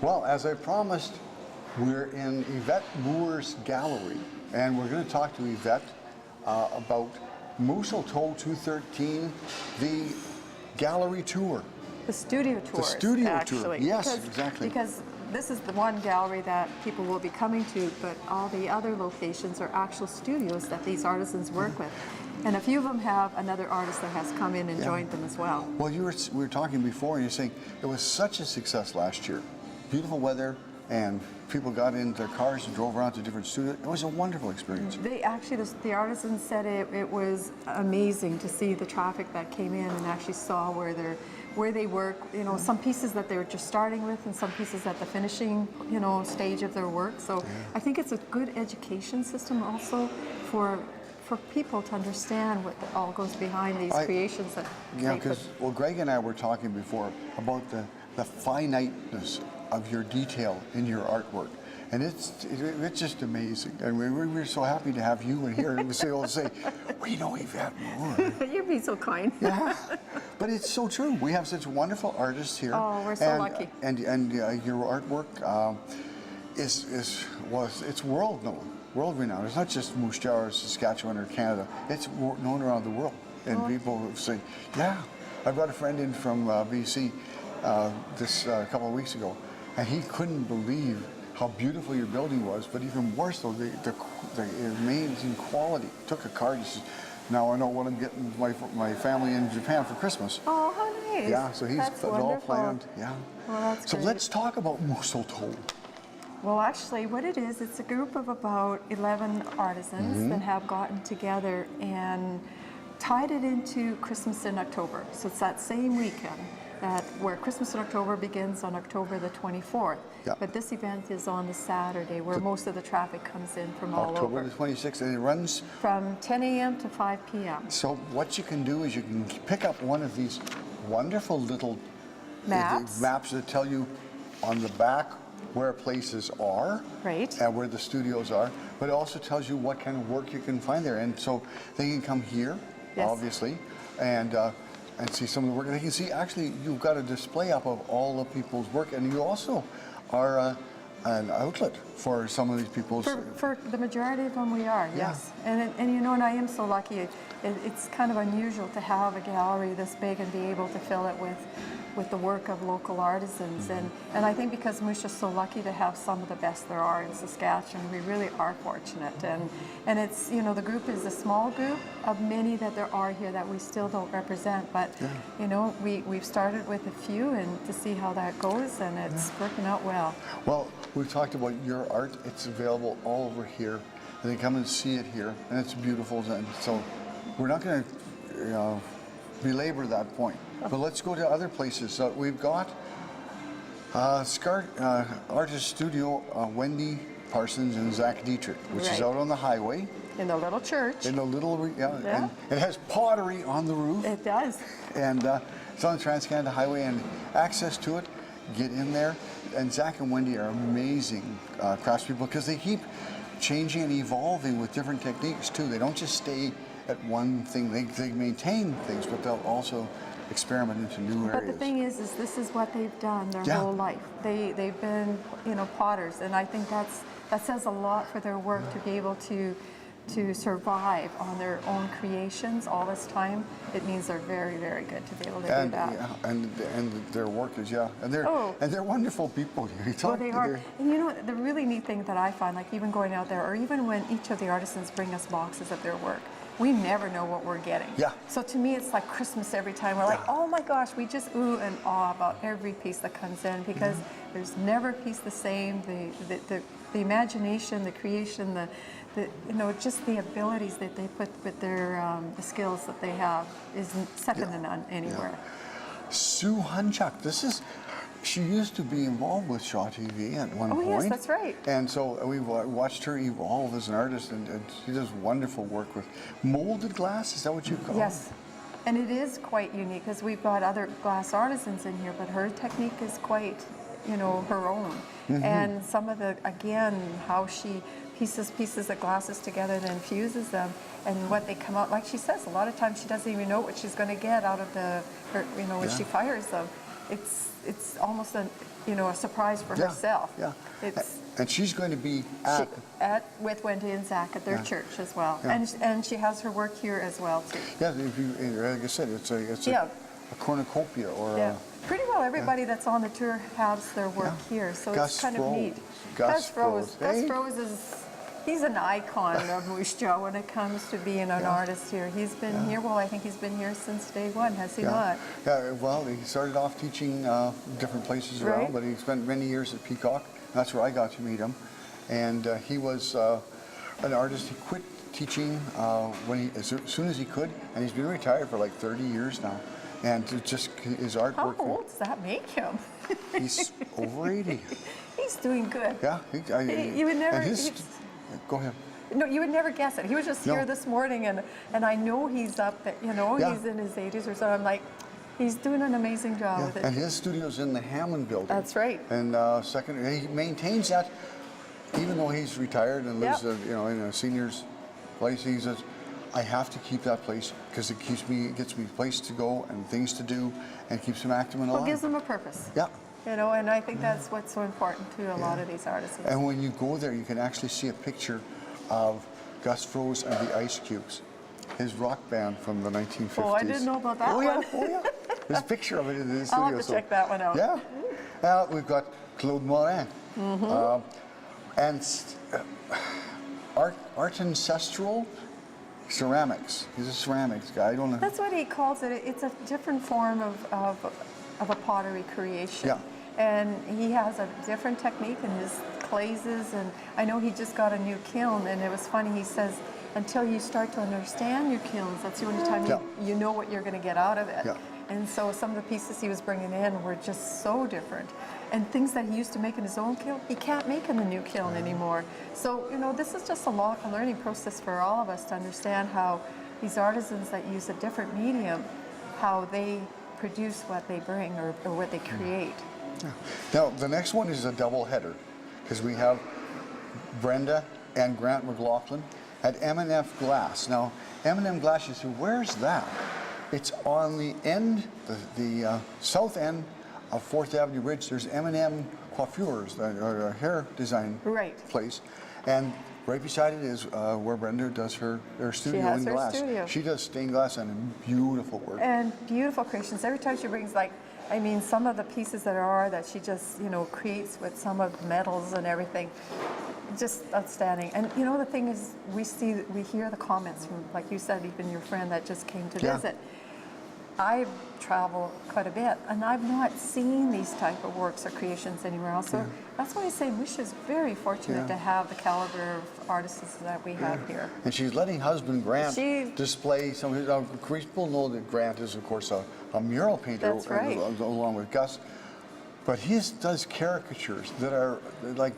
Well, as I promised, we're in Yvette Moore's Gallery, and we're going to talk to Yvette about Moostletoe 213, the gallery tour. The studio tours, The studio actually. tour, yes, exactly. Because this is the one gallery that people will be coming to, but all the other locations are actual studios that these artisans work with. And a few of them have another artist that has come in and joined them as well. Well, we were talking before, and you're saying it was such a success last year. Beautiful weather, and people got in their cars and drove around to different studios. It was a wonderful experience. They actually, the artisans said it was amazing to see the traffic that came in and actually saw where they work. You know, some pieces that they were just starting with, and some pieces at the finishing, stage of their work. So I think it's a good education system also for people to understand what all goes behind these creations that because Greg and I were talking before about the finiteness of your detail in your artwork, and it's just amazing. And we're so happy to have you in here and be able to say, we know Yvette Moore. You're being so kind. Yeah, but it's so true. We have such wonderful artists here. Oh, we're so lucky. And your artwork it's world renowned. It's not just Moose Jaw or Saskatchewan or Canada. It's known around the world, and people say, yeah. I brought a friend in from BC this couple of weeks ago, and he couldn't believe how beautiful your building was, but even more so, the amazing quality. Took a card, he says, now I know what I'm getting my family in Japan for Christmas. Oh, how nice. Yeah, so he's That's it all wonderful. planned. Yeah. Well, that's so great. let's talk about Moostletoe. Well, actually, what it is, it's a group of about 11 artisans that have gotten together and tied it into Christmas in October. So it's that same weekend where Christmas in October begins on October the 24th. Yeah. But this event is on the Saturday where most of the traffic comes in from all over. October the 26th, and it runs From 10 a.m. to 5 p.m. So what you can do is you can pick up one of these wonderful little Maps. maps that tell you on the back where places are, Right. and where the studios are, but it also tells you what kind of work you can find there. And so they can come here, Yes. obviously, and see some of the work. They can see, actually, you've got a display up of all the people's work, and you also are an outlet for some of these people's... For the majority of them we are, yes. And and I am so lucky. It's kind of unusual to have a gallery this big and be able to fill it with the work of local artisans. And I think because Moose is so lucky to have some of the best there are in Saskatchewan, we really are fortunate. And it's, the group is a small group of many that there are here that we still don't represent. But, we've started with a few and to see how that goes, and it's working out well. Well, we've talked about your art. It's available all over here. And they come and see it here, and it's beautiful. And so we're not going to belabor that point. But let's go to other places. So we've got artist studio Wendy Parsons and Zach Dietrich, which is out on the highway. In the little church. In the little, and it has pottery on the roof. It does. And it's on the Trans-Canada Highway, and access to it, get in there. And Zach and Wendy are amazing craftspeople because they keep changing and evolving with different techniques too. They don't just stay at one thing. They maintain things, but they'll also experiment into new areas. But the thing is this is what they've done their whole life. They've been, potters, and I think that says a lot for their work to be able to survive on their own creations all this time. It means they're very, very good to be able to do that. Yeah, and their work is and they're wonderful people. Well, they are. And the really neat thing that I find, like even going out there, or even when each of the artisans bring us boxes of their work, we never know what we're getting. Yeah. So to me, it's like Christmas every time. We're like, oh my gosh, we just ooh and ah about every piece that comes in, because there's never a piece the same. The imagination, the creation, just the abilities that they put with their the skills that they have is second to none anywhere. Sue Hunchuk, she used to be involved with Shaw TV at one point. Oh yes, that's right. And so we've watched her evolve as an artist, and she does wonderful work with molded glass. Is that what you call it? Yes. And it is quite unique because we've got other glass artisans in here, but her technique is quite, her own. And some of how she pieces of glasses together and then fuses them, and what they come out, like she says, a lot of times she doesn't even know what she's going to get out of when she fires them. it's almost a a surprise for herself. Yeah. It's And she's going to be with Wendy and Zach at their church as well, Yeah. and she has her work here as well too. Yeah, if you, like I said, it's a cornucopia or Yeah, pretty well everybody that's on the tour has their work here, so it's kind of neat. Gus Froese. Gus Froese he's an icon of Moose Jaw when it comes to being an artist here. He's been here, well, I think he's been here since day one, has he not? Yeah, well, he started off teaching different places around, but he spent many years at Peacock. That's where I got to meet him. And he was an artist. He quit teaching as soon as he could, and he's been retired for like 30 years now. And just his artwork. How old does that make him? He's over 80. He's doing good. Yeah. You would never... Go ahead. No, you would never guess it. He was just here this morning, and I know he's up there, he's in his 80s or so. I'm like, he's doing an amazing job with it. And his studio's in the Hammond building. That's right. And he maintains that, even though he's retired and lives, in a senior's place. He says, I have to keep that place because it gets me a place to go and things to do, and keeps him active and alive. Well, gives him a purpose. Yeah. And I think that's what's so important to a lot of these artists. And when you go there, you can actually see a picture of Gus Froese and the Ice Cubes, his rock band from the 1950s. Oh, I didn't know about that one. Oh, yeah. There's a picture of it in the studio. I'll have to check that one out. Yeah. We've got Claude Morin. And art ancestral ceramics. He's a ceramics guy. I don't know. That's what he calls it. It's a different form of a pottery creation. Yeah. And he has a different technique in his glazes, and I know he just got a new kiln, and it was funny, he says, until you start to understand your kilns, that's the only time you know what you're going to get out of it. Yeah. And so some of the pieces he was bringing in were just so different. And things that he used to make in his own kiln, he can't make in the new kiln anymore. So, this is just a learning process for all of us to understand how these artisans that use a different medium, how they produce what they bring or what they create. Yeah. Now, the next one is a double header, because we have Brenda and Grant McLaughlin at M&F Glass. Now, M&M Glass, you say, where's that? It's on the end, the south end of 4th Avenue Bridge. There's M&M Coiffures, a hair design place. And right beside it is where Brenda does her studio in glass. Studio. She does stained glass and beautiful work. And beautiful creations. Every time she brings, some of the pieces that she just, creates with some of the metals and everything, just outstanding. And the thing is, we hear the comments from, like you said, even your friend that just came to visit. I travel quite a bit, and I've not seen these type of works or creations anywhere else. So that's why I say Wish is very fortunate to have the caliber of artists that we have here. And she's letting husband Grant display some of his. People know that Grant is, of course, a mural painter along with Gus. But he does caricatures that are like,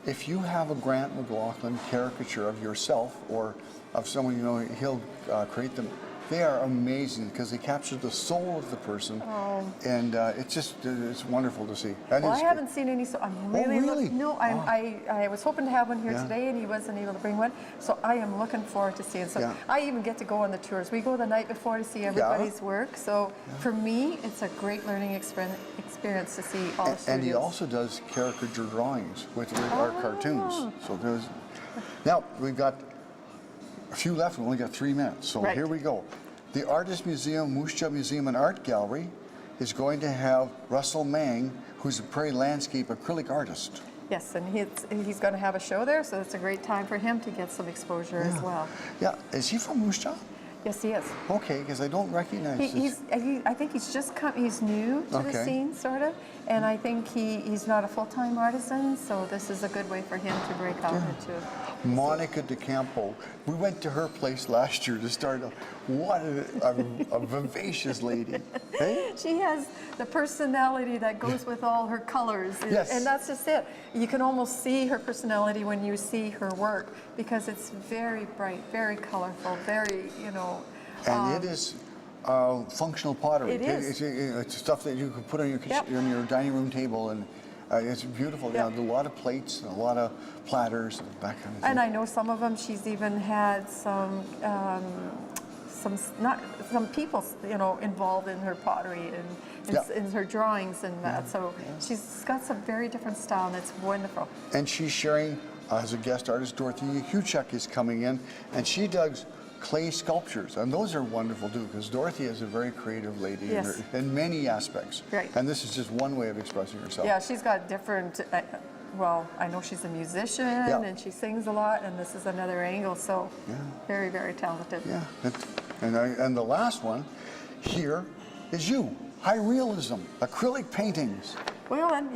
if you have a Grant McLaughlin caricature of yourself or of someone he'll create them. They are amazing because they capture the soul of the person, and it's wonderful to see. And I haven't seen any, so I'm really looking. No, I was hoping to have one here today, and he wasn't able to bring one. So I am looking forward to seeing. So I even get to go on the tours. We go the night before to see everybody's work. So for me, it's a great learning experience to see all the studios. And he also does caricature drawings with our cartoons. So now we've got a few left. We only got 3 minutes, so here we go. The Artist Museum, Moose Jaw Museum and Art Gallery is going to have Russell Mang, who's a prairie landscape acrylic artist. Yes, and he's going to have a show there, so it's a great time for him to get some exposure as well. Yeah, is he from Moose Jaw? Yes, he is. Okay, because I don't recognize I think he's just he's new to the scene, sort of, and I think he's not a full-time artisan, so this is a good way for him to break out into. Monica DeCampo, we went to her place last year to start. What a vivacious lady. Hey? She has the personality that goes with all her colors, and that's just it. You can almost see her personality when you see her work because it's very bright, very colorful, very, And it is functional pottery. It is. It's stuff that you can put on your dining room table, and it's beautiful. Yeah, a lot of plates, a lot of platters, and that kind of thing. And I know some of them. She's even had some some people, you know, involved in her pottery and in her drawings and that. So she's got some very different style, and it's wonderful. And she's sharing as a guest artist. Dorothy Huchuk is coming in, and she does clay sculptures, and those are wonderful too, because Dorothy is a very creative lady in many aspects. Right. And this is just one way of expressing herself. Yeah, she's got different. Well, I know she's a musician and she sings a lot, and this is another angle. So very, very talented. Yeah. And the last one here is you. High realism, acrylic paintings. Well, and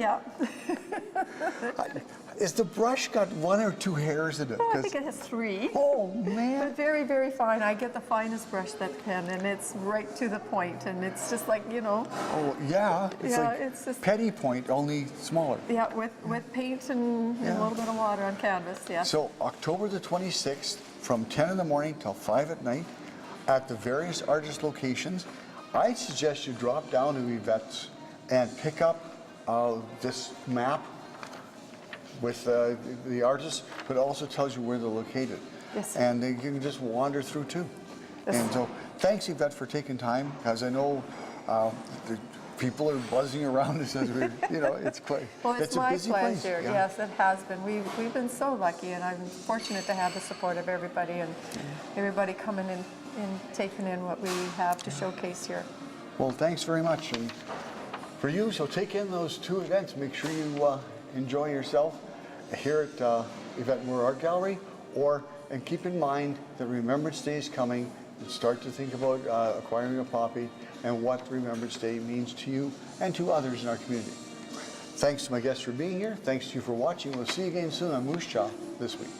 Is the brush got 1 or 2 hairs in it? I think it has 3. Oh, man. But very, very fine. I get the finest brush that can, and it's right to the point, and it's just like, you know. Oh, yeah. It's like it's just petty point, only smaller. Yeah, with paint and a little bit of water on canvas, yeah. So October the 26th, from 10 in the morning till 5 at night, at the various artist locations. I suggest you drop down to Yvette's and pick up this map with the artists, but it also tells you where they're located. Yes. And you can just wander through too. Yes. And so thanks, Yvette, for taking time, because I know the people are buzzing around us as we, you know, it's quite, Well, it's a my busy place. pleasure. Yeah. Yes, it has been. We've been so lucky, and I'm fortunate to have the support of everybody and everybody coming in and taking in what we have to showcase here. Well, thanks very much. And for you, so take in those 2 events. Make sure you enjoy yourself here at Yvette Moore Art Gallery, and keep in mind that Remembrance Day is coming, and start to think about acquiring a poppy and what Remembrance Day means to you and to others in our community. Thanks to my guests for being here. Thanks to you for watching. We'll see you again soon on Moostletoe this week.